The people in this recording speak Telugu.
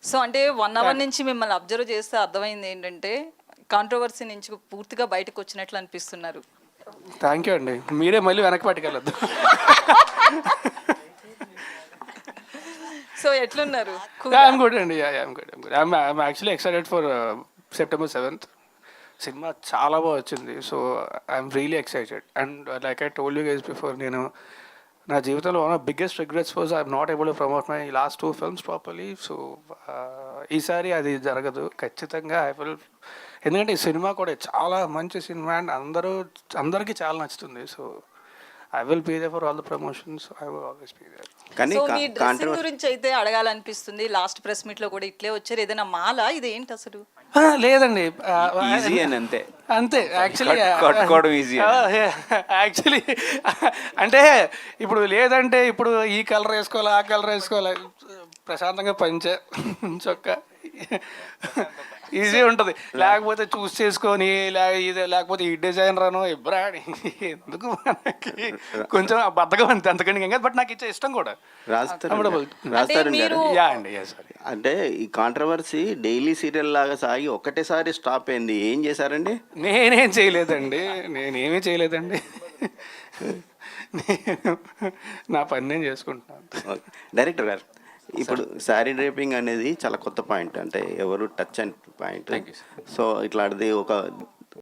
సో అంటే 1 అవర్ నుంచి మిమ్మల్ని అబ్జర్వ్ చేస్తే అర్థమైంది ఏంటంటే కాంట్రవర్సీ నుంచి పూర్తిగా బయటకు వచ్చినట్లు అనిపిస్తున్నారు. థ్యాంక్ యూ అండి, మీరే మళ్ళీ వెనక్కి పట్టుకెళ్ళొద్దు. సో ఎట్లున్నారు? ఐఎమ్ గుడ్ అండి, I'm good, I'm actually excited for September 7th. Cinema చాలా బాగా వచ్చింది. So I'm really excited. And like I told you guys before, నేను నా జీవితంలో one of biggest regrets was I'm not able to promote my last 2 films properly. So ఈసారి అది జరగదు ఖచ్చితంగా. ఐ విల్, ఎందుకంటే ఈ సినిమా కూడా చాలా మంచి సినిమా అండ్ అందరికీ చాలా నచ్చుతుంది. So I will be there for all the promotions. I will always be there. కానీ సో మీ డ్రెస్సింగ్ గురించి అయితే అడగాలనిపిస్తుంది. లాస్ట్ ప్రెస్ మీట్ లో కూడా ఇట్లే వచ్చారు. ఏదైనా మాల ఇది ఏంటి అసలు? లేదండి, ఈజీ అని అంతే అంతే. యాక్చువల్లీ కట్టుకోవడం ఈజీ. యాక్చువల్లీ అంటే ఇప్పుడు లేదంటే ఇప్పుడు ఈ కలర్ వేసుకోవాలి, ఆ కలర్ వేసుకోవాలి, ప్రశాంతంగా పంచే చొక్కా ఈజీ ఉంటుంది. లేకపోతే చూస్ చేసుకొని లేకపోతే ఈ డిజైనర్ అనో ఇబ్రాని ఎందుకు మనకి కొంచెం బద్దగా అంతే, అంతకంటే ఇంకా. బట్ నాకు ఇచ్చే ఇష్టం కూడా రాస్తారంటారు. యా అండి, యా సారీ. అంటే ఈ కాంట్రవర్సీ డైలీ సీరియల్ లాగా సాగి ఒక్కటేసారి స్టాప్ అయింది. ఏం చేశారండి? నేనేం చేయలేదండి, నేనేమీ చేయలేదండి. నేను నా పని నేను చేసుకుంటున్నాను. డైరెక్టర్ గారు, ఇప్పుడు శారీ డ్రేపింగ్ అనేది చాలా కొత్త పాయింట్, అంటే ఎవరు టచ్ అండ్ పాయింట్. సో ఇట్లాంటిది ఒక